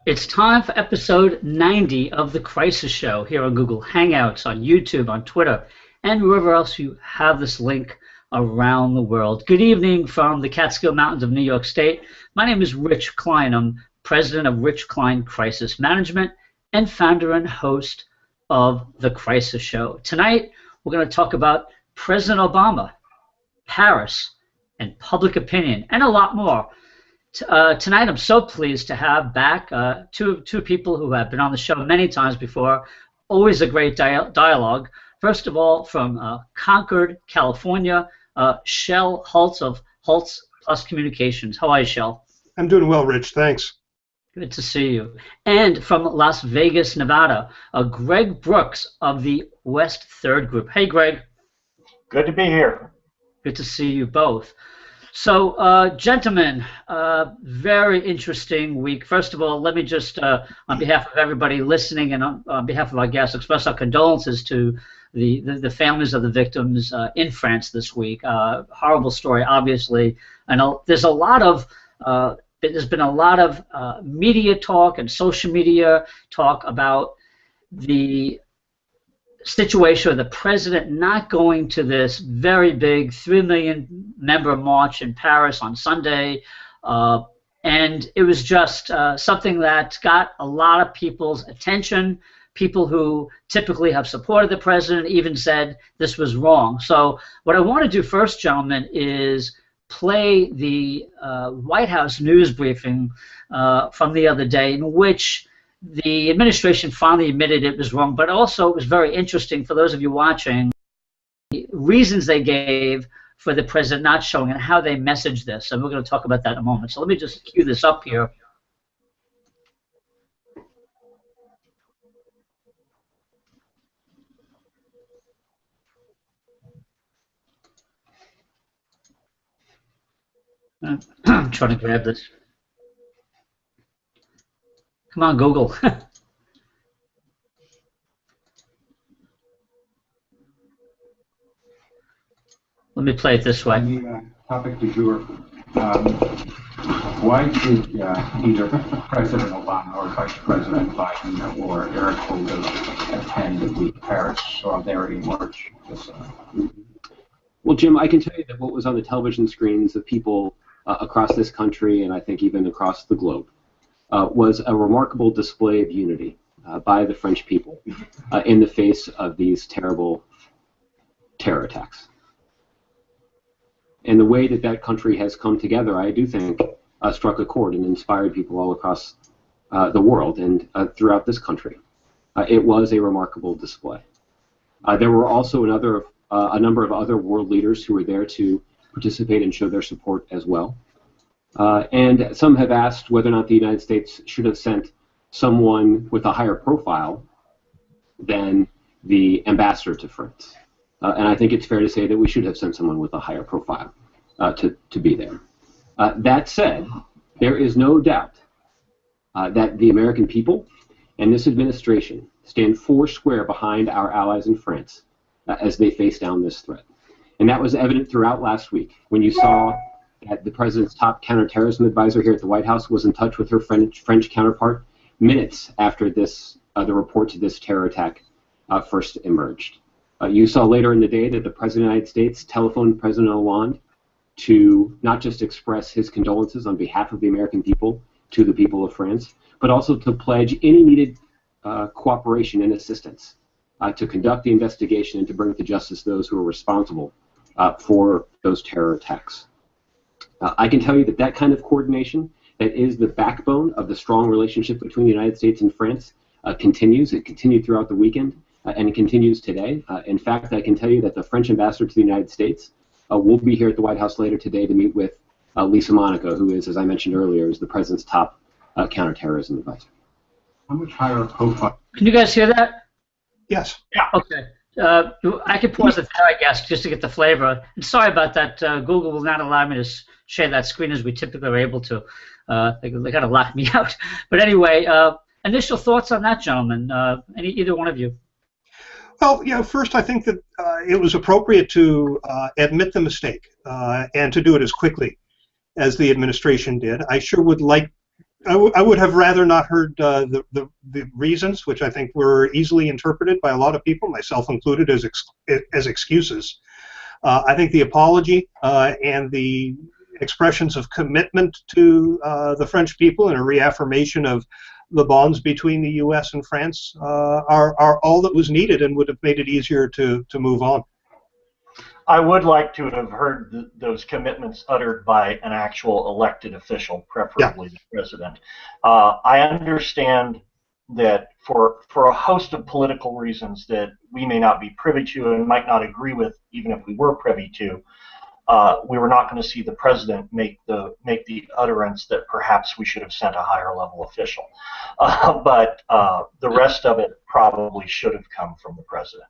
It's time for episode 90 of The Crisis Show here on Google Hangouts, on YouTube, on Twitter, and wherever else you have this link around the world. Good evening from the Catskill Mountains of New York State. My name is Rich Klein. I'm president of Rich Klein Crisis Management and founder and host of The Crisis Show. Tonight, we're going to talk about President Obama, Paris, and public opinion, and a lot more. Tonight, I'm so pleased to have back two people who have been on the show many times before. Always a great dialogue. First of all, from Concord, California, Shel Hotz of Hotz Plus Communications. How are you, Shel? I'm doing well, Rich. Thanks. Good to see you. And from Las Vegas, Nevada, Greg Brooks of the West Third Group. Hey, Greg. Good to be here. Good to see you both. So, gentlemen, very interesting week. First of all, let me just, on behalf of everybody listening and on behalf of our guests, express our condolences to the families of the victims in France this week. Horrible story, obviously. And there's been a lot of media talk and social media talk about the situation of the president not going to this very big 3 million member march in Paris on Sunday, and it was just something that got a lot of people's attention. People who typically have supported the president even said this was wrong. So what I want to do first, gentlemen, is play the White House news briefing from the other day, in which the administration finally admitted it was wrong, but also it was very interesting for those of you watching the reasons they gave for the president not showing and how they messaged this, and we're going to talk about that in a moment. So let me just cue this up here. I'm trying to grab this. Come on, Google. Let me play it this way. The topic du jour. Why did either President Obama or Vice President Biden or Eric Holder attend the Paris Solidarity March this summer? Well, Jim, I can tell you that what was on the television screens of people across this country, and I think even across the globe, was a remarkable display of unity by the French people in the face of these terrible terror attacks. And the way that that country has come together, I do think, struck a chord and inspired people all across the world and throughout this country. It was a remarkable display. There were also a number of other world leaders who were there to participate and show their support as well. And some have asked whether or not the United States should have sent someone with a higher profile than the ambassador to France. And I think it's fair to say that we should have sent someone with a higher profile to be there. That said, there is no doubt that the American people and this administration stand foursquare behind our allies in France as they face down this threat. And that was evident throughout last week when you saw that the president's top counterterrorism advisor here at the White House was in touch with her French counterpart minutes after this, the report to this terror attack first emerged. You saw later in the day that the President of the United States telephoned President Hollande to not just express his condolences on behalf of the American people to the people of France, but also to pledge any needed cooperation and assistance to conduct the investigation and to bring to justice those who are responsible for those terror attacks. I can tell you that that kind of coordination that is the backbone of the strong relationship between the United States and France continues. It continued throughout the weekend, and it continues today. In fact, I can tell you that the French ambassador to the United States will be here at the White House later today to meet with Lisa Monaco, who is, as I mentioned earlier, is the president's top counterterrorism advisor. How much higher profile? Can you guys hear that? Yes. Yeah. Okay. I can pause it there, I guess, just to get the flavor. And sorry about that. Google will not allow me to share that screen as we typically are able to. They kind of locked me out. But anyway, initial thoughts on that, gentlemen? Either one of you? Well, yeah, first I think that it was appropriate to admit the mistake and to do it as quickly as the administration did. I sure would like I would have rather not heard the reasons, which I think were easily interpreted by a lot of people, myself included, as excuses. I think the apology and the expressions of commitment to the French people and a reaffirmation of the bonds between the U.S. and France are all that was needed and would have made it easier to move on. I would like to have heard those commitments uttered by an actual elected official, preferably the president. I understand that for a host of political reasons that we may not be privy to and might not agree with, even if we were privy to, we were not going to see the president make the utterance that perhaps we should have sent a higher level official. But the rest of it probably should have come from the president.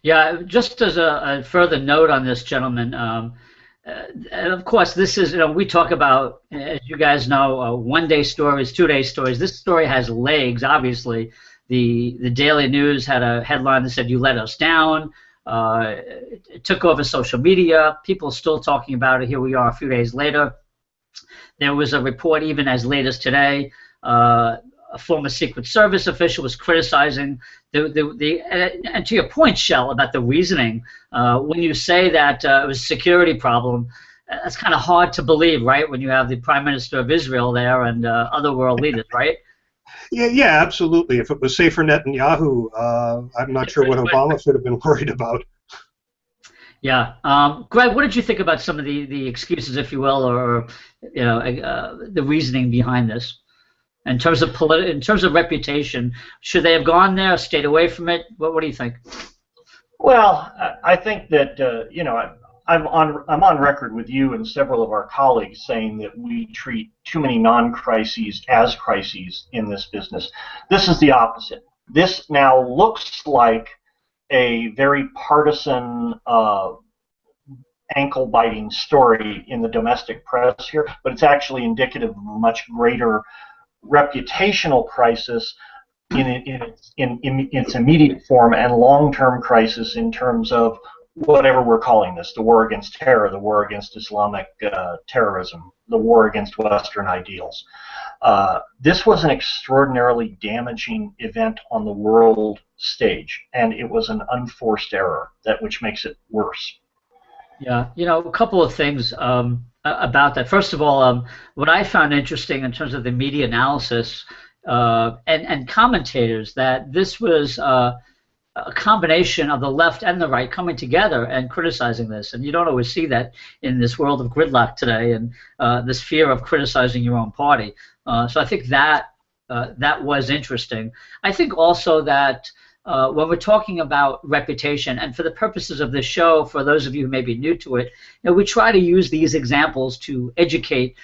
Yeah, just as a further note on this, gentlemen, and of course, this is, we talk about, as you guys know, one-day stories, two-day stories. This story has legs, obviously. The Daily News had a headline that said, "You let us down." It took over social media. People still talking about it. Here we are a few days later. There was a report even as late as today. A former Secret Service official was criticizing and to your point, Shel, about the reasoning. When you say that it was a security problem, that's kind of hard to believe, right? When you have the Prime Minister of Israel there and other world leaders, right? Yeah, absolutely. If it was safer Netanyahu, I'm not sure what Obama should have been worried about. Yeah, Greg, what did you think about some of the excuses, if you will, or the reasoning behind this? In terms of reputation, should they have gone there, stayed away from it? What do you think? Well, I think that I'm on record with you and several of our colleagues saying that we treat too many non-crises as crises in this business. This is the opposite. This now looks like a very partisan, ankle-biting story in the domestic press here, but it's actually indicative of a much greater reputational crisis in its immediate form and long-term crisis in terms of whatever we're calling this, the war against terror, the war against Islamic terrorism, the war against Western ideals. This was an extraordinarily damaging event on the world stage, and it was an unforced error, which makes it worse. Yeah, a couple of things about that. First of all, what I found interesting in terms of the media analysis and commentators, that this was a combination of the left and the right coming together and criticizing this. And you don't always see that in this world of gridlock today and this fear of criticizing your own party. So I think that was interesting. I think also that when we're talking about reputation, and for the purposes of this show, for those of you who may be new to it, we try to use these examples to educate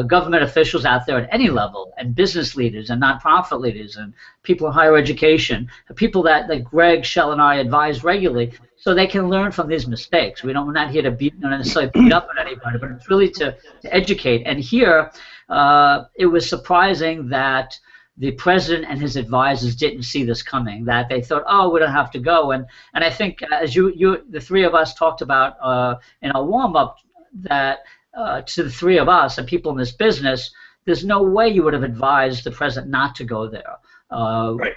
government officials out there at any level, and business leaders, and nonprofit leaders, and people in higher education, people that like Greg, Shel, and I advise regularly, so they can learn from these mistakes. We're not here to necessarily beat up at anybody, but it's really to educate. And here, it was surprising that the president and his advisors didn't see this coming, that they thought, oh, we don't have to go. And I think, as the three of us talked about in our warm-up, that to the three of us and people in this business, there's no way you would have advised the president not to go there. Right.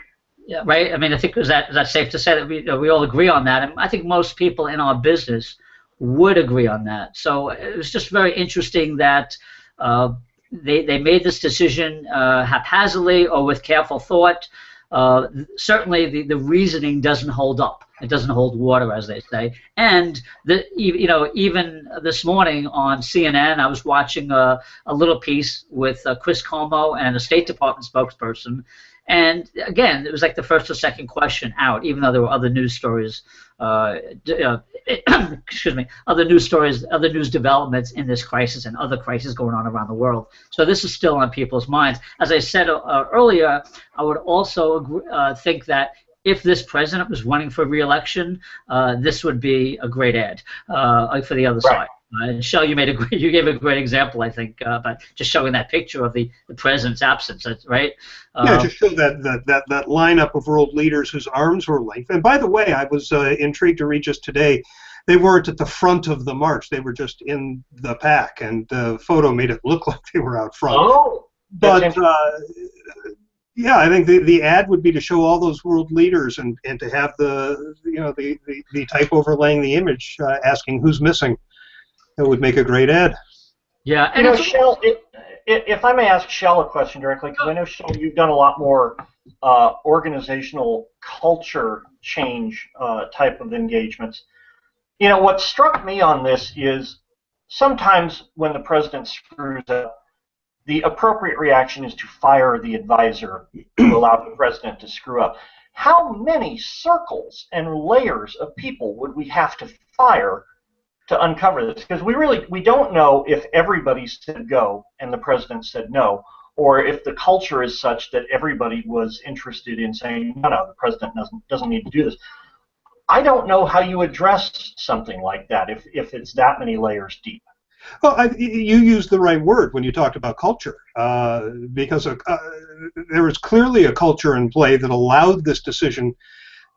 Yeah, right? I mean, I think is that safe to say that we all agree on that? And I think most people in our business would agree on that. So it was just very interesting that they made this decision haphazardly or with careful thought. Certainly, the reasoning doesn't hold up. It doesn't hold water, as they say. And even this morning on CNN, I was watching a little piece with Chris Cuomo and a State Department spokesperson. And again, it was like the first or second question out, even though there were other news stories. Excuse me, other news stories, other news developments in this crisis and other crises going on around the world. So this is still on people's minds. As I said earlier, I would also think that if this president was running for re-election, this would be a great ad for the other side. And Shel, you gave a great example, I think, about just showing that picture of the president's absence, right? Yeah, just show that lineup of world leaders whose arms were linked. And by the way, I was intrigued to read just today, they weren't at the front of the march; they were just in the pack, and the photo made it look like they were out front. Oh, But yeah, I think the ad would be to show all those world leaders and to have the type overlaying the image asking who's missing. It would make a great ad. Yeah, You and know, Shel, if I may ask Shel a question directly, because I know, Shel, you've done a lot more organizational culture change type of engagements. You know, what struck me on this is sometimes when the president screws up, the appropriate reaction is to fire the advisor to allow the president to screw up. How many circles and layers of people would we have to fire to uncover this? Because we don't know if everybody said go and the president said no, or if the culture is such that everybody was interested in saying no, the president doesn't need to do this. I don't know how you address something like that if it's that many layers deep. Well, you used the right word when you talked about culture, because there was clearly a culture in play that allowed this decision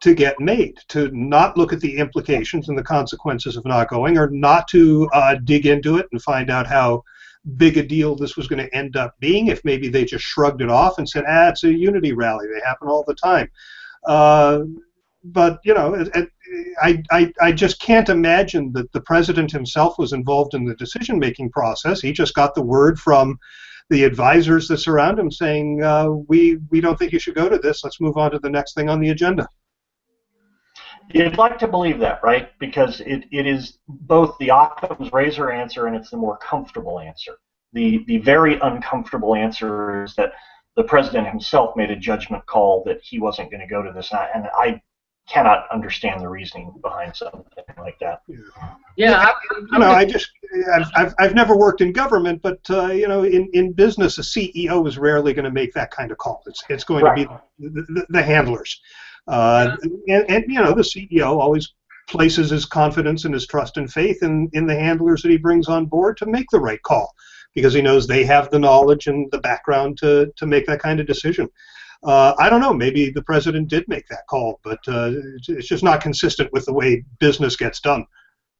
to get made, to not look at the implications and the consequences of not going, or not to dig into it and find out how big a deal this was going to end up being, if maybe they just shrugged it off and said, it's a unity rally, they happen all the time. But, you know, I just can't imagine that the president himself was involved in the decision-making process. He just got the word from the advisors that surround him saying, we don't think you should go to this. Let's move on to the next thing on the agenda. You'd like to believe that, right? Because it is both the Occam's razor answer and it's the more comfortable answer. The very uncomfortable answer is that the president himself made a judgment call that he wasn't going to go to this, and I cannot understand the reasoning behind something like that. yeah, I've never worked in government, but you know, in business, a CEO is rarely going to make that kind of call. It's going to be the handlers, and you know, the CEO always places his confidence and his trust and faith in the handlers that he brings on board to make the right call, because he knows they have the knowledge and the background to make that kind of decision. I don't know, maybe the president did make that call, but it's just not consistent with the way business gets done.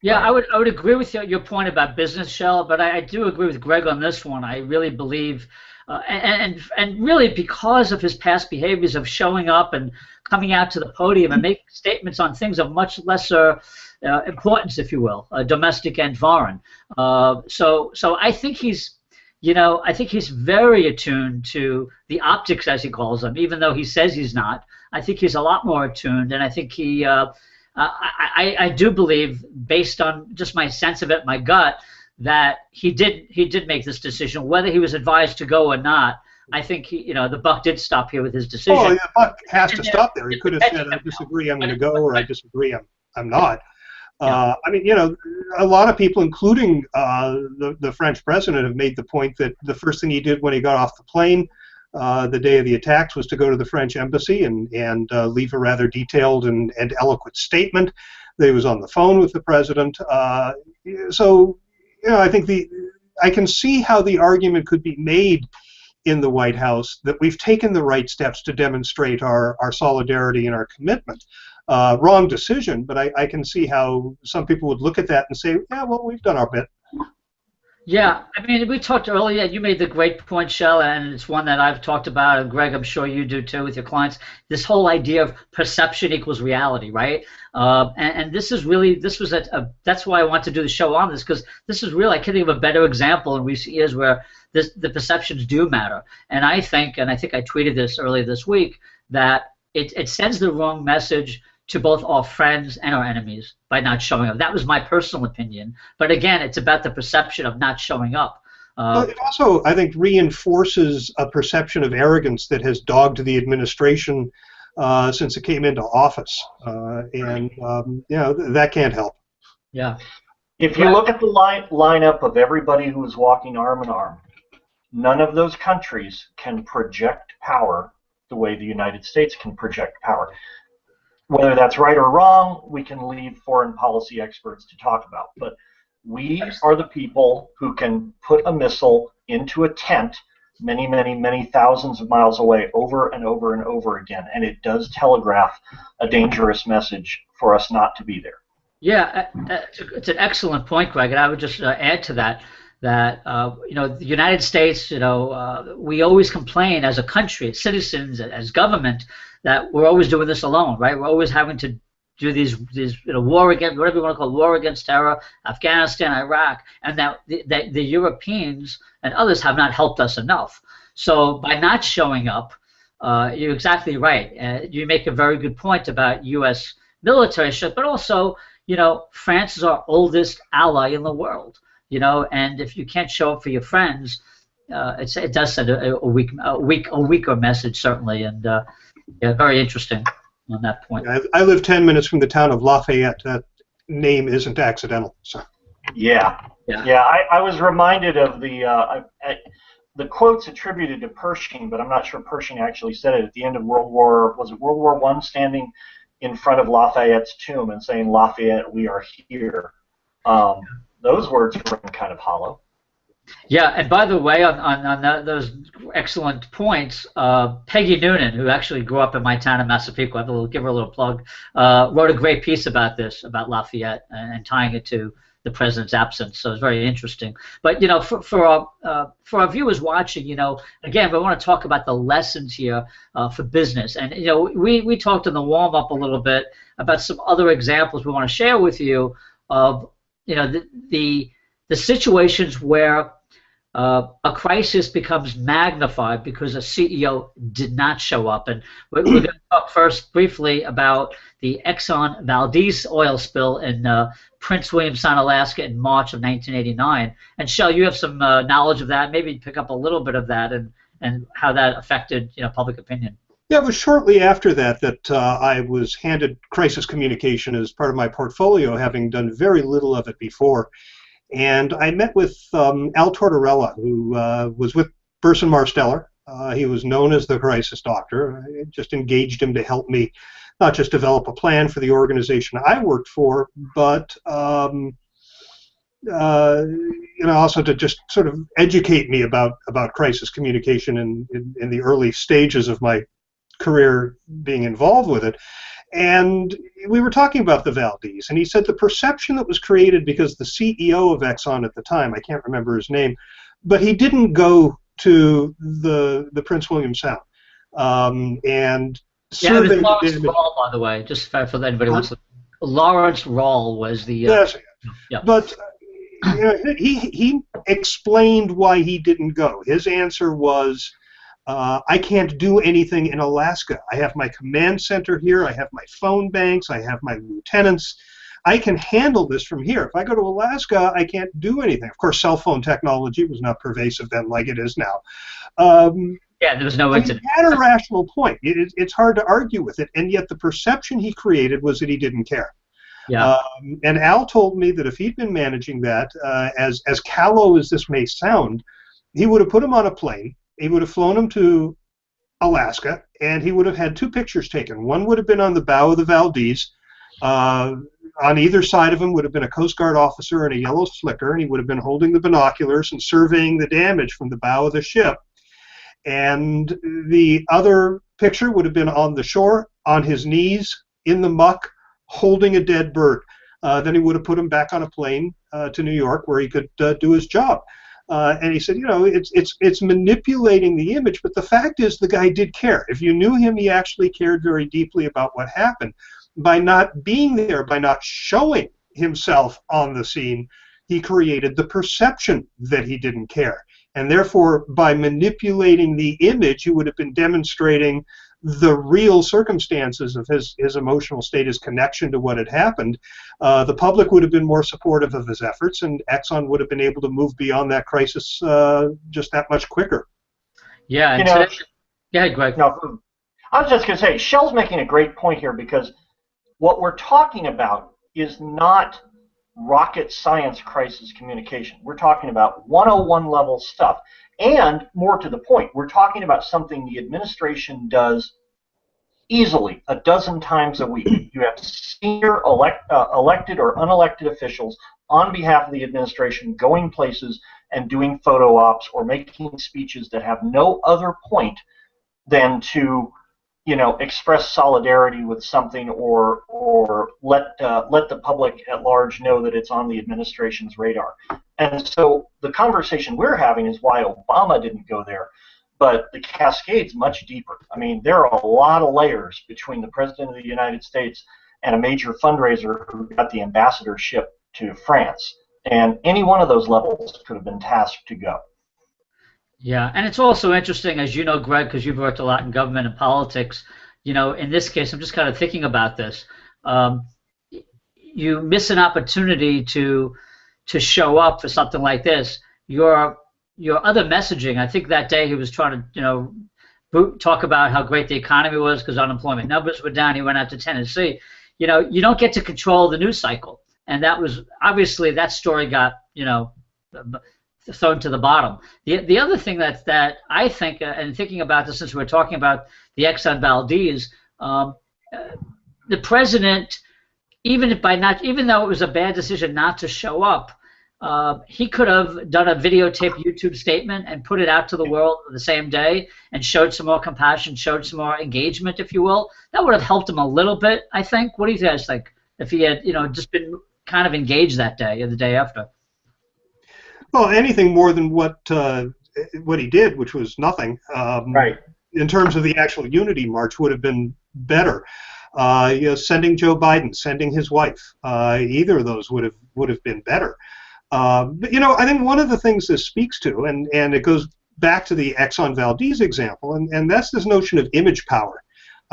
Yeah, I would agree with your point about business, Shel, but I do agree with Greg on this one. I really believe, and really because of his past behaviors of showing up and coming out to the podium and making statements on things of much lesser importance, if you will, domestic and foreign. So I think he's, you know, I think he's very attuned to the optics, as he calls them, even though he says he's not. I think he's a lot more attuned, and I think he, I do believe, based on just my sense of it, my gut, that he did make this decision, whether he was advised to go or not. I think he, you know, the buck did stop here with his decision. Oh, yeah, the buck has to stop there. He could have said, I disagree, I'm going to go, or I disagree, I'm not. I mean, you know, a lot of people, including the French president, have made the point that the first thing he did when he got off the plane the day of the attacks was to go to the French embassy and leave a rather detailed and eloquent statement. That he was on the phone with the president. So, you know, I think I can see how the argument could be made in the White House that we've taken the right steps to demonstrate our solidarity and our commitment. Wrong decision, but I can see how some people would look at that and say, yeah, well, we've done our bit. Yeah, I mean, we talked earlier, you made the great point, Shel, and it's one that I've talked about, and Greg, I'm sure you do too with your clients, this whole idea of perception equals reality, right? And this is really, that's why I want to do the show on this, because this is really, I can't think of a better example in recent years where the perceptions do matter. And I think I tweeted this earlier this week, that it sends the wrong message to both our friends and our enemies by not showing up. That was my personal opinion. But again, it's about the perception of not showing up. But it also, I think, reinforces a perception of arrogance that has dogged the administration since it came into office. And you know, that can't help. Yeah. If you look at the lineup of everybody who is walking arm in arm, none of those countries can project power the way the United States can project power. Whether that's right or wrong, we can leave foreign policy experts to talk about. But we are the people who can put a missile into a tent many, many, many thousands of miles away over and over and over again. And it does telegraph a dangerous message for us not to be there. Yeah, it's an excellent point, Greg, and I would just add to that, that the United States, we always complain as a country, as citizens, as government, that we're always doing this alone, right? We're always having to do these war against, whatever you want to call it, war against terror, Afghanistan, Iraq, and that the Europeans and others have not helped us enough. So by not showing up, you're exactly right. You make a very good point about U.S. military ship, but also, France is our oldest ally in the world. And if you can't show up for your friends, it does send a weaker message, certainly, and very interesting on that point. I live 10 minutes from the town of Lafayette. That name isn't accidental. So. Yeah. I was reminded of the quotes attributed to Pershing, but I'm not sure Pershing actually said it at the end of World War I, standing in front of Lafayette's tomb and saying, "Lafayette, we are here." Those words were kind of hollow. Yeah, and by the way, on those excellent points, Peggy Noonan, who actually grew up in my town of Massapequa, give her a little plug, wrote a great piece about this, about Lafayette, and tying it to the president's absence. So it's very interesting. But for our viewers watching, again, we want to talk about the lessons here for business. And we talked in the warm up a little bit about some other examples we want to share with you of the situations where a crisis becomes magnified because a CEO did not show up. And we're going to talk first briefly about the Exxon Valdez oil spill in Prince William Sound, Alaska in March of 1989. And Shel, you have some knowledge of that. Maybe pick up a little bit of that and how that affected public opinion. Yeah, it was shortly after that I was handed crisis communication as part of my portfolio, having done very little of it before. And I met with Al Tortorella, who was with Burson Marsteller. He was known as the crisis doctor. I just engaged him to help me not just develop a plan for the organization I worked for, but also to just sort of educate me about crisis communication in the early stages of my career being involved with it. And we were talking about the Valdez, and he said the perception that was created because the CEO of Exxon at the time, I can't remember his name, but he didn't go to the Prince William Sound. And yeah, it was Lawrence Rawl, by the way, just for anybody who wants to. Lawrence Rawl was the. Yes, yeah. But he explained why he didn't go. His answer was, I can't do anything in Alaska. I have my command center here. I have my phone banks. I have my lieutenants. I can handle this from here. If I go to Alaska, I can't do anything. Of course, cell phone technology was not pervasive then like it is now. Yeah, there was no incident. He had a rational point. It's hard to argue with it, and yet the perception he created was that he didn't care. Yeah. And Al told me that if he'd been managing that, as callow as this may sound, he would have put him on a plane. He would have flown him to Alaska, and he would have had two pictures taken. One would have been on the bow of the Valdez. On either side of him would have been a Coast Guard officer in a yellow flicker, and he would have been holding the binoculars and surveying the damage from the bow of the ship. And the other picture would have been on the shore, on his knees, in the muck, holding a dead bird. Then he would have put him back on a plane to New York where he could do his job. And he said, it's manipulating the image, but the fact is the guy did care. If you knew him, he actually cared very deeply about what happened. By not being there, by not showing himself on the scene, he created the perception that he didn't care. And therefore, by manipulating the image, he would have been demonstrating the real circumstances of his emotional state, his connection to what had happened. The public would have been more supportive of his efforts, and Exxon would have been able to move beyond that crisis just that much quicker. Yeah, and yeah, Greg. No, I was just going to say, Shel's making a great point here, because what we're talking about is not rocket science crisis communication. We're talking about 101 level stuff. And more to the point, we're talking about something the administration does easily a dozen times a week. You have senior elected or unelected officials on behalf of the administration going places and doing photo ops or making speeches that have no other point than to express solidarity with something, or let the public at large know that it's on the administration's radar. And so the conversation we're having is why Obama didn't go there, but the cascade's much deeper. I mean, there are a lot of layers between the President of the United States and a major fundraiser who got the ambassadorship to France, and any one of those levels could have been tasked to go. Yeah, and it's also interesting, as you know, Greg, because you've worked a lot in government and politics. In this case, I'm just kind of thinking about this. You miss an opportunity to show up for something like this. Your other messaging. I think that day he was trying to talk about how great the economy was because unemployment numbers were down. He went out to Tennessee. You don't get to control the news cycle, and that was obviously that story got thrown to the bottom. The other thing that I think, and thinking about this since we're talking about the Exxon Valdez, the president, even though it was a bad decision not to show up, he could have done a videotape YouTube statement and put it out to the world the same day and showed some more compassion, showed some more engagement, if you will. That would have helped him a little bit, I think. What do you guys think? If he had, just been kind of engaged that day or the day after. Well, anything more than what he did, which was nothing, right, in terms of the actual unity march, would have been better. Sending Joe Biden, sending his wife, either of those would have been better. But I think one of the things this speaks to, and it goes back to the Exxon Valdez example, and that's this notion of image power,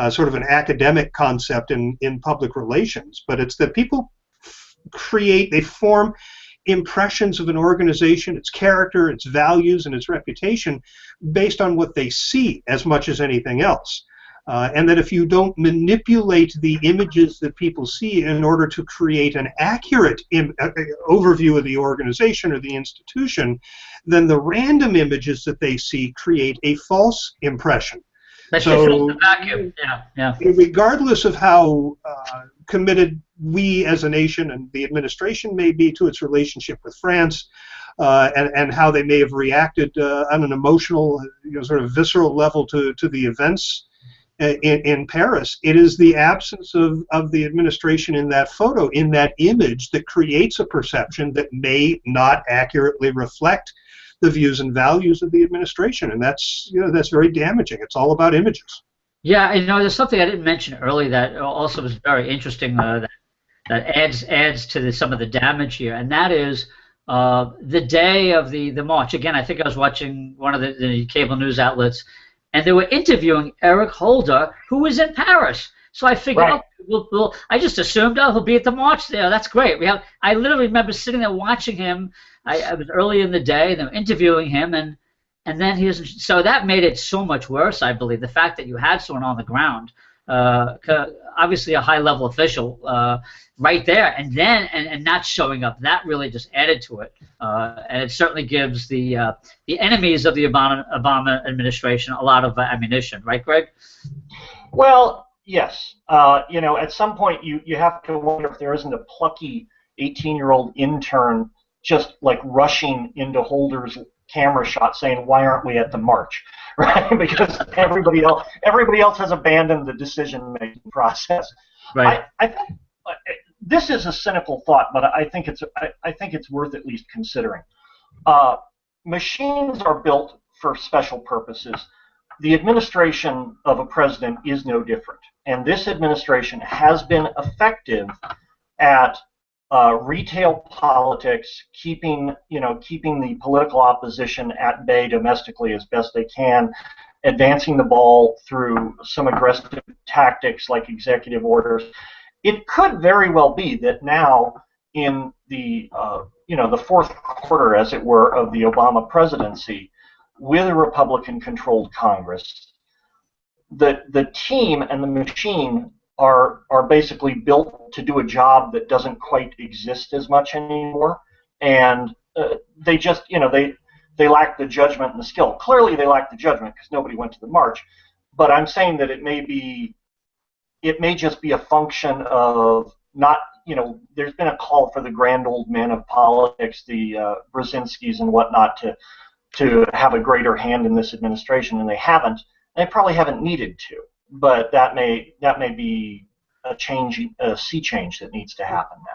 sort of an academic concept in public relations. But it's that people they form impressions of an organization, its character, its values, and its reputation based on what they see as much as anything else. And that if you don't manipulate the images that people see in order to create an accurate overview of the organization or the institution, then the random images that they see create a false impression. So, the vacuum. Yeah. Regardless of how committed we as a nation and the administration may be to its relationship with France, and how they may have reacted on an emotional, sort of visceral level to the events in Paris, it is the absence of the administration in that photo, in that image, that creates a perception that may not accurately reflect the views and values of the administration, and that's very damaging. It's all about images. Yeah, there's something I didn't mention earlier that also was very interesting that adds to some of the damage here, and that is the day of the march. Again, I think I was watching one of the cable news outlets, and they were interviewing Eric Holder, who was in Paris. So I figured, right. I just assumed, he'll be at the march there. That's great. I literally remember sitting there watching him. I was early in the day, and they were interviewing him, and then he was. So that made it so much worse, I believe, the fact that you had someone on the ground, obviously a high-level official, right there, and then and not showing up. That really just added to it, and it certainly gives the enemies of the Obama administration a lot of ammunition, right, Greg? Well, yes. At some point you have to wonder if there isn't a plucky 18-year-old intern just like rushing into Holder's camera shot saying, "Why aren't we at the march?" Right? Because everybody else has abandoned the decision-making process. Right. I think this is a cynical thought, but I think it's worth at least considering. Machines are built for special purposes. The administration of a president is no different, and this administration has been effective at retail politics, keeping the political opposition at bay domestically as best they can, advancing the ball through some aggressive tactics like executive orders. It could very well be that now in the the fourth quarter, as it were, of the Obama presidency, with a Republican-controlled Congress, the team and the machine are basically built to do a job that doesn't quite exist as much anymore, and they just they lack the judgment and the skill. Clearly, they lack the judgment because nobody went to the march. But I'm saying that it may just be a function of not there's been a call for the grand old men of politics, the Brzezinskis and whatnot, to have a greater hand in this administration, and they haven't. They probably haven't needed to. but that may be a sea change that needs to happen now.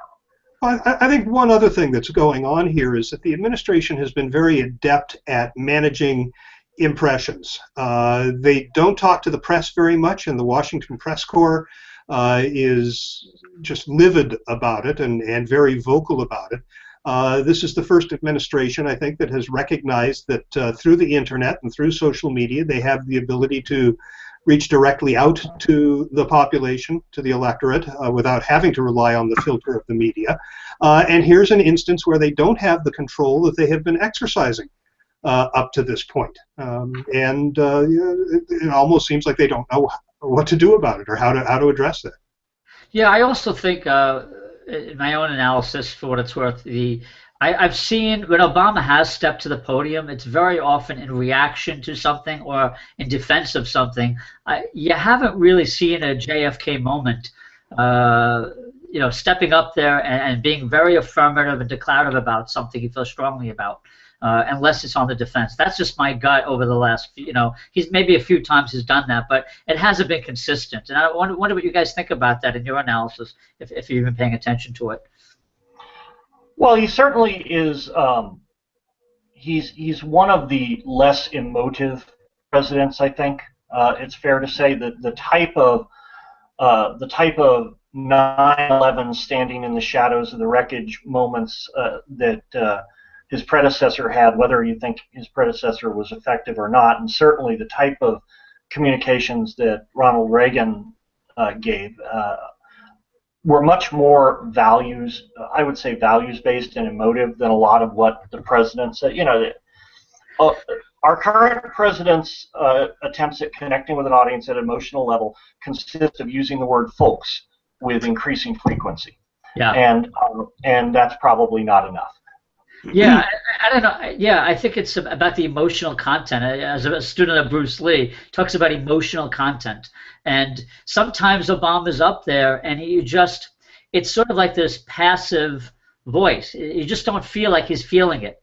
I think one other thing that's going on here is that the administration has been very adept at managing impressions. They don't talk to the press very much, and the Washington press corps is just livid about it and very vocal about it. This is the first administration, I think, that has recognized that through the internet and through social media, they have the ability to reach directly out to the population, to the electorate, without having to rely on the filter of the media. And here's an instance where they don't have the control that they have been exercising up to this point. It almost seems like they don't know what to do about it or how to address that. Yeah, I also think, in my own analysis, for what it's worth, I've seen when Obama has stepped to the podium, it's very often in reaction to something or in defense of something. You haven't really seen a JFK moment, stepping up there and being very affirmative and declarative about something he feels strongly about, unless it's on the defense. That's just my gut over the last, he's maybe a few times he's done that, but it hasn't been consistent. And I wonder what you guys think about that in your analysis, if you've been paying attention to it. Well, he certainly is. He's one of the less emotive presidents, I think. It's fair to say that the type of 9/11 standing in the shadows of the wreckage moments that his predecessor had, whether you think his predecessor was effective or not, and certainly the type of communications that Ronald Reagan gave, were much more I would say values-based and emotive than a lot of what the president said. Our current president's attempts at connecting with an audience at an emotional level consist of using the word folks with increasing frequency. Yeah. And that's probably not enough. Yeah, I don't know. Yeah, I think it's about the emotional content. As a student of Bruce Lee, talks about emotional content. And sometimes Obama's up there and it's sort of like this passive voice. You just don't feel like he's feeling it,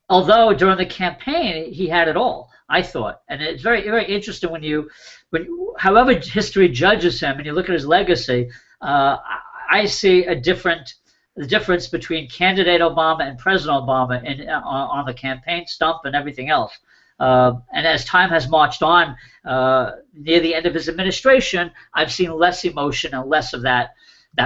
although during the campaign, he had it all, I thought. And it's very, very interesting however history judges him and you look at his legacy, I see the difference between candidate Obama and President Obama on the campaign stump and everything else. And as time has marched on, near the end of his administration, I've seen less emotion and less of that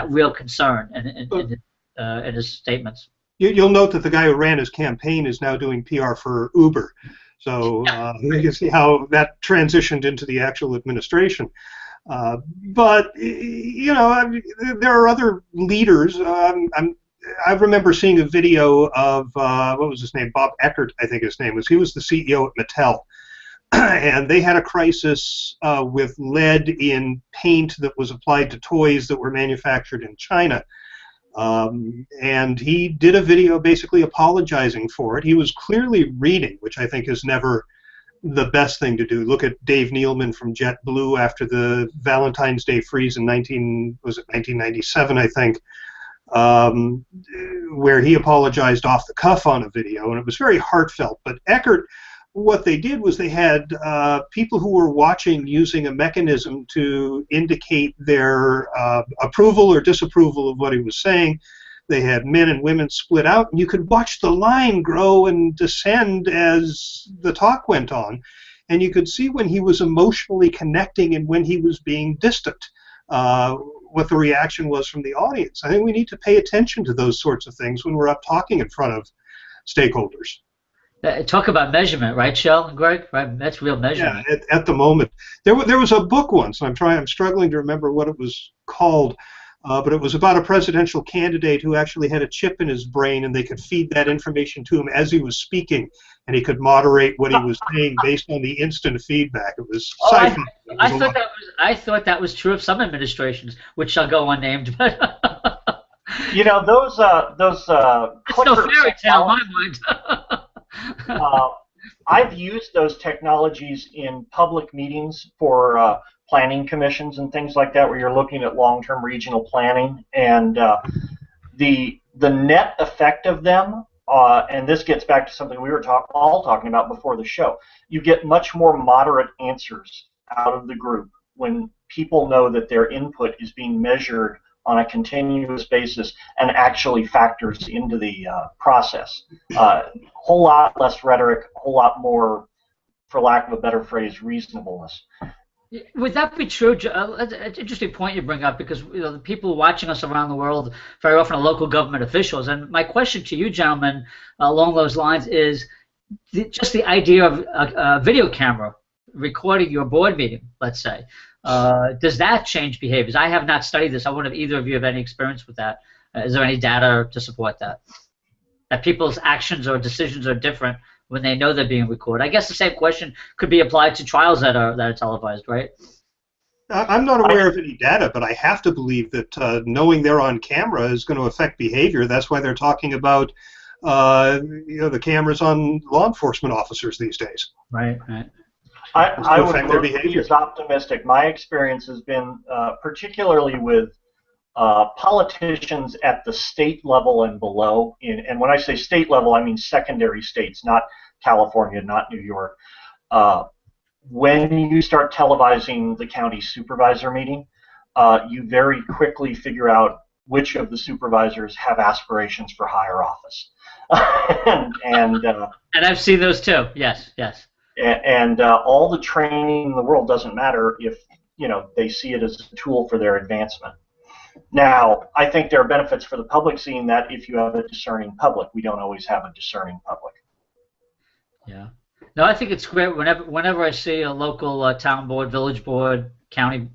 real concern in his statements. You'll note that the guy who ran his campaign is now doing PR for Uber. So you can see how that transitioned into the actual administration. But there are other leaders. I remember seeing a video of what was his name? Bob Eckert, I think his name was. He was the CEO at Mattel, and they had a crisis with lead in paint that was applied to toys that were manufactured in China. And he did a video basically apologizing for it. He was clearly reading, which I think is never the best thing to do. Look at Dave Nealman from JetBlue after the Valentine's Day freeze in 1997, I think, where he apologized off the cuff on a video, and it was very heartfelt. But Eckert, what they did was they had people who were watching using a mechanism to indicate their approval or disapproval of what he was saying. They had men and women split out, and you could watch the line grow and descend as the talk went on. And you could see when he was emotionally connecting and when he was being distant, what the reaction was from the audience. I think we need to pay attention to those sorts of things when we're up talking in front of stakeholders. Talk about measurement, right, Shel, Greg? Right, that's real measurement. Yeah, at the moment. There was a book once, and I'm struggling to remember what it was called, but it was about a presidential candidate who actually had a chip in his brain, and they could feed that information to him as he was speaking, and he could moderate what he was saying based on the instant feedback. It was sci-fi. I thought that was true of some administrations, which shall go unnamed. But those it's no fairy tale in my mind. I've used those technologies in public meetings for planning commissions and things like that, where you're looking at long-term regional planning, and the net effect of them, and this gets back to something we were all talking about before the show, you get much more moderate answers out of the group when people know that their input is being measured on a continuous basis and actually factors into the process. Whole lot less rhetoric, a whole lot more, for lack of a better phrase, reasonableness. Would that be true? That's an interesting point you bring up, because the people watching us around the world very often are local government officials. And my question to you, gentlemen, along those lines is just the idea of a video camera recording your board meeting, let's say. Does that change behaviors? I have not studied this. I wonder if either of you have any experience with that. Is there any data to support that? That people's actions or decisions are different when they know they're being recorded. I guess the same question could be applied to trials that are televised, right? I'm not aware of any data, but I have to believe that knowing they're on camera is going to affect behavior. That's why they're talking about the cameras on law enforcement officers these days. Right. I would be as optimistic. My experience has been particularly with politicians at the state level and below. And when I say state level, I mean secondary states, not California, not New York. When you start televising the county supervisor meeting, you very quickly figure out which of the supervisors have aspirations for higher office. and I've seen those too. Yes. And all the training in the world doesn't matter if they see it as a tool for their advancement. Now, I think there are benefits for the public seeing that if you have a discerning public. We don't always have a discerning public. Yeah. No, I think it's great whenever I see a local town board, village board, county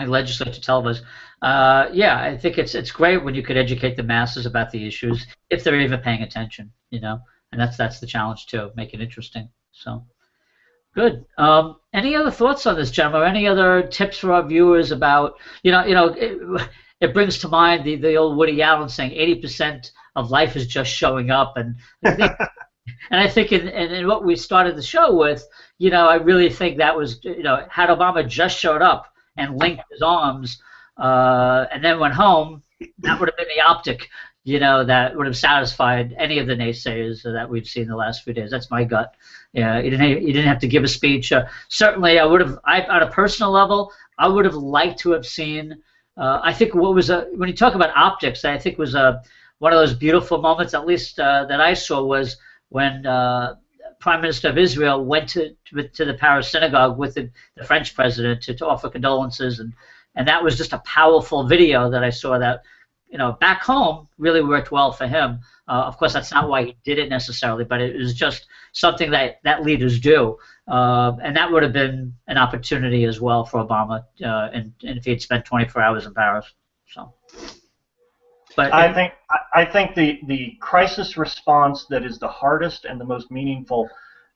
legislature televised. Yeah, I think it's great when you could educate the masses about the issues if they're even paying attention. And that's the challenge too, make it interesting. So. Good. Any other thoughts on this, gentlemen? Or any other tips for our viewers about, it brings to mind the old Woody Allen saying 80% of life is just showing up, and I think in what we started the show with, I really think that was, had Obama just showed up and linked his arms and then went home, that would have been the optic, that would have satisfied any of the naysayers that we've seen the last few days. That's my gut. Yeah, you didn't have to give a speech. Certainly, on a personal level, I would have liked to have seen. I think when you talk about optics, I think was one of those beautiful moments, at least that I saw, was when Prime Minister of Israel went to the Paris synagogue with the French president to offer condolences, and that was just a powerful video that I saw that. Back home really worked well for him. Of course, that's not why he did it necessarily, but it was just something that leaders do. And that would have been an opportunity as well for Obama, and if he had spent 24 hours in Paris. So, but I think the crisis response that is the hardest and the most meaningful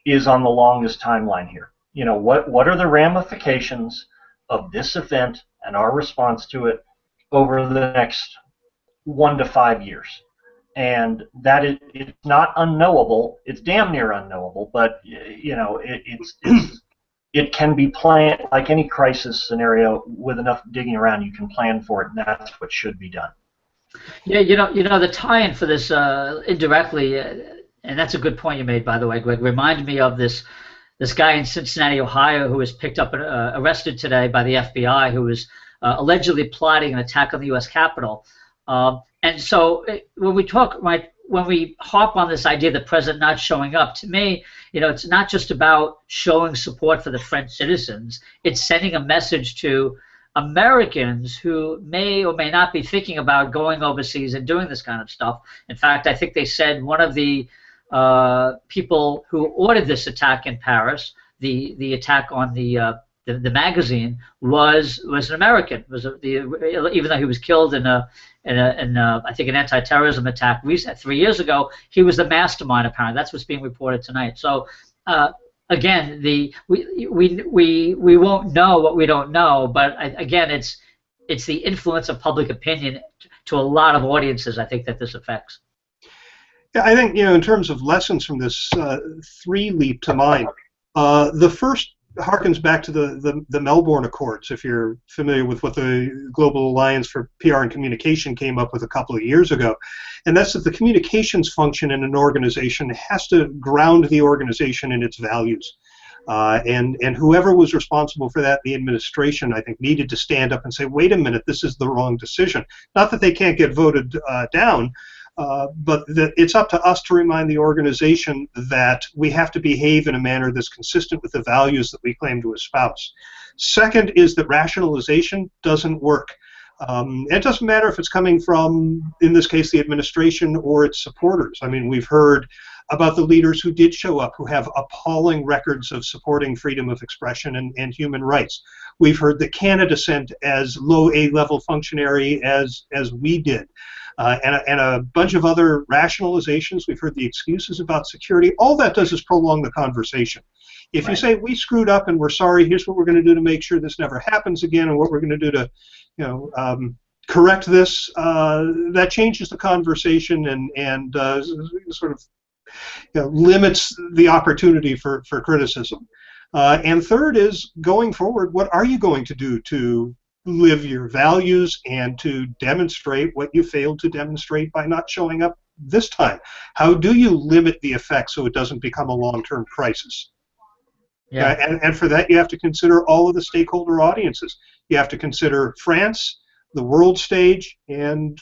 is on the longest timeline here. What are the ramifications of this event and our response to it over the next 1 to 5 years, and that it's not unknowable. It's damn near unknowable, but it can be planned like any crisis scenario. With enough digging around, you can plan for it, and that's what should be done. Yeah, the tie-in for this indirectly, and that's a good point you made, by the way, Greg. Reminded me of this guy in Cincinnati, Ohio, who was picked up, arrested today by the FBI, who was allegedly plotting an attack on the U.S. Capitol. And so when we harp on this idea of the president not showing up, to me, it's not just about showing support for the French citizens. It's sending a message to Americans who may or may not be thinking about going overseas and doing this kind of stuff. In fact, I think they said one of the people who ordered this attack in Paris, the attack on the magazine, was an American. Even though he was killed in I think an anti-terrorism attack 3 years ago, he was the mastermind. Apparently, that's what's being reported tonight. So again, we won't know what we don't know, but again, it's the influence of public opinion to a lot of audiences. I think that this affects. Yeah, I think in terms of lessons from this, 3 leap to mind. The first harkens back to the Melbourne Accords, if you're familiar with what the Global Alliance for PR and Communication came up with a couple of years ago. And that's that the communications function in an organization has to ground the organization in its values. And whoever was responsible for that, the administration, I think, needed to stand up and say, wait a minute, this is the wrong decision. Not that they can't get voted down, but that it's up to us to remind the organization that we have to behave in a manner that's consistent with the values that we claim to espouse. Second is that rationalization doesn't work. It doesn't matter if it's coming from, in this case, the administration or its supporters. I mean, we've heard about the leaders who did show up, who have appalling records of supporting freedom of expression and human rights. We've heard the Canada sent as low A-level functionary as we did. And a bunch of other rationalizations. We've heard the excuses about security. All that does is prolong the conversation. If you say, we screwed up and we're sorry, here's what we're going to do to make sure this never happens again, and what we're going to do to, correct this, that changes the conversation and sort of limits the opportunity for criticism. And third is, going forward, what are you going to do to live your values and to demonstrate what you failed to demonstrate by not showing up this time? How do you limit the effect so it doesn't become a long-term crisis? Yeah. And for that, you have to consider all of the stakeholder audiences. You have to consider France, the world stage, and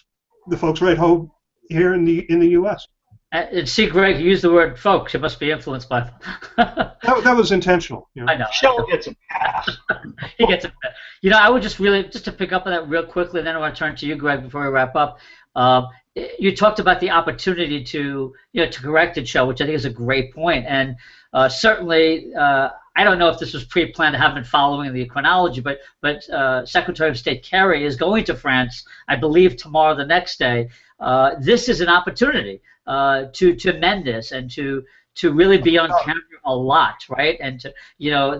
the folks right home here in the U.S. And see, Greg, you used the word folks. You must be influenced by that was intentional. I know. Shel gets a pass. He gets a pass. I would just to pick up on that real quickly, and then I want to turn to you, Greg, before we wrap up. You talked about the opportunity to correct it, Shel, which I think is a great point. And certainly, I don't know if this was pre-planned. I haven't been following the chronology, but Secretary of State Kerry is going to France, I believe, tomorrow, the next day. This is an opportunity to mend this and to really be on camera a lot, right? And to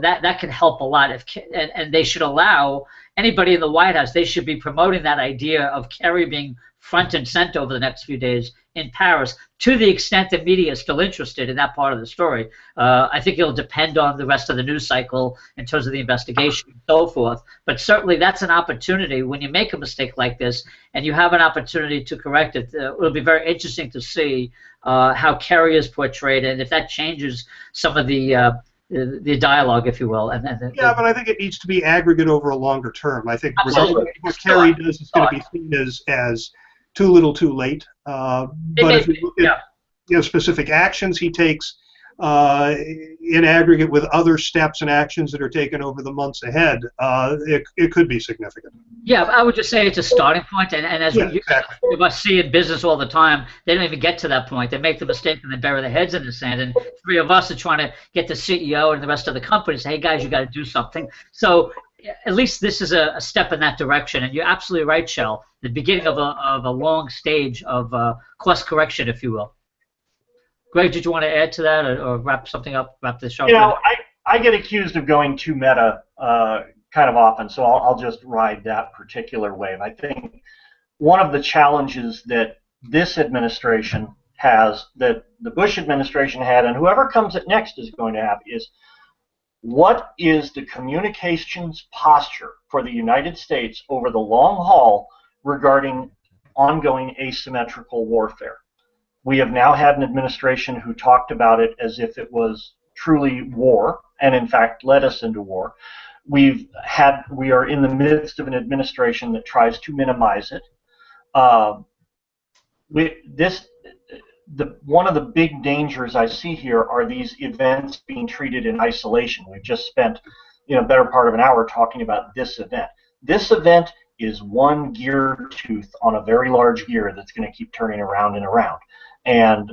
that can help a lot. And they should allow anybody in the White House. They should be promoting that idea of Kerry being front and center over the next few days in Paris, to the extent the media is still interested in that part of the story. I think it'll depend on the rest of the news cycle in terms of the investigation and so forth. But certainly that's an opportunity when you make a mistake like this and you have an opportunity to correct it. It'll be very interesting to see how Kerry is portrayed and if that changes some of the dialogue, if you will. Yeah, but I think it needs to be aggregate over a longer term. I think what Kerry does is going to be seen as too little, too late. But if you look at specific actions he takes in aggregate with other steps and actions that are taken over the months ahead, it could be significant. Yeah, I would just say it's a starting point, and as we must see in business all the time, they don't even get to that point. They make the mistake and they bury their heads in the sand, and three of us are trying to get the CEO and the rest of the company to say, hey guys, you got to do something. So at least this is a step in that direction, and you're absolutely right, Shel. The beginning of a long stage of course correction, if you will. Greg, did you want to add to that or wrap something up, wrap this show? I get accused of going too meta kind of often, so I'll just ride that particular wave. I think one of the challenges that this administration has, that the Bush administration had, and whoever comes at next is going to have, is what is the communications posture for the United States over the long haul regarding ongoing asymmetrical warfare? We have now had an administration who talked about it as if it was truly war, and in fact led us into war. We are in the midst of an administration that tries to minimize it. One of the big dangers I see here are these events being treated in isolation. We've just spent better part of an hour talking about this event. This event is one gear tooth on a very large gear that's going to keep turning around and around. And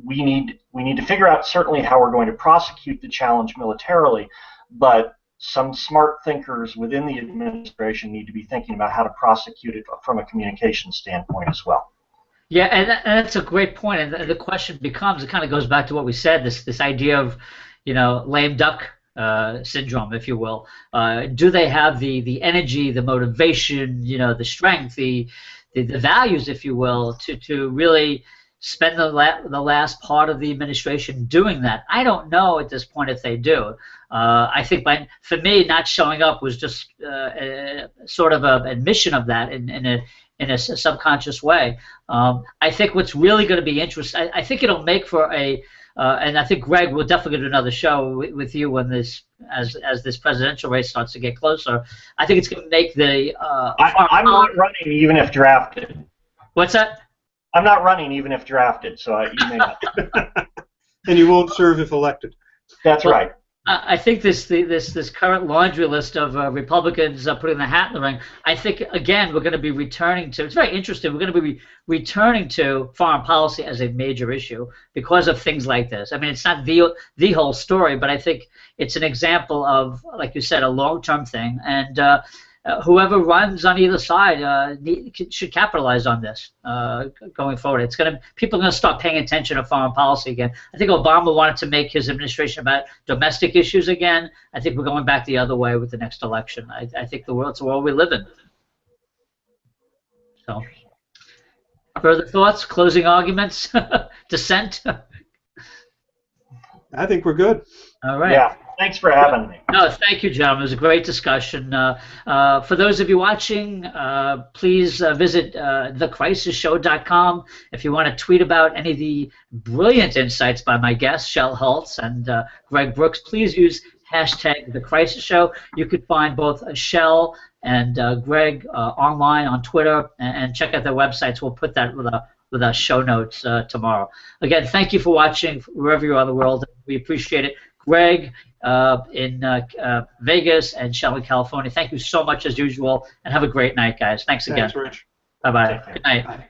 we need to figure out certainly how we're going to prosecute the challenge militarily, but some smart thinkers within the administration need to be thinking about how to prosecute it from a communication standpoint as well. Yeah, and that's a great point. And the question becomes, it kind of goes back to what we said, this idea of, lame duck syndrome, if you will. Do they have the energy, the motivation, the strength, the values, if you will, to really spend the last part of the administration doing that? I don't know at this point if they do. I think for me, not showing up was just sort of an admission of that in a subconscious way. I think what's really going to be interesting, I think it'll make for a and I think Greg will definitely do another show with you when as this presidential race starts to get closer. I think it's going to make the. I'm not running even if drafted. What's that? I'm not running even if drafted, so you may not. And you won't serve if elected. That's right. I think this current laundry list of Republicans putting the hat in the ring. I think again we're going to be returning to. It's very interesting. We're going to be returning to foreign policy as a major issue because of things like this. I mean, it's not the whole story, but I think it's an example of, like you said, a long-term thing. And whoever runs on either side should capitalize on this going forward. People are going to start paying attention to foreign policy again. I think Obama wanted to make his administration about domestic issues again. I think we're going back the other way with the next election. I think it's the world we live in. So, further thoughts, closing arguments, dissent? I think we're good. All right. Yeah. Thanks for having me. No, thank you, John. It was a great discussion. For those of you watching, please visit thecrisisshow.com if you want to tweet about any of the brilliant insights by my guests, Shel Hotz and Greg Brooks. Please use hashtag #TheCrisisShow. You could find both Shel and Greg online on Twitter, and check out their websites. We'll put that with our show notes tomorrow. Again, thank you for watching wherever you are in the world. We appreciate it. Greg in Vegas and Shel in California, thank you so much as usual, and have a great night, guys. Thanks again. Thanks, Rich. Bye-bye. Good night. Bye.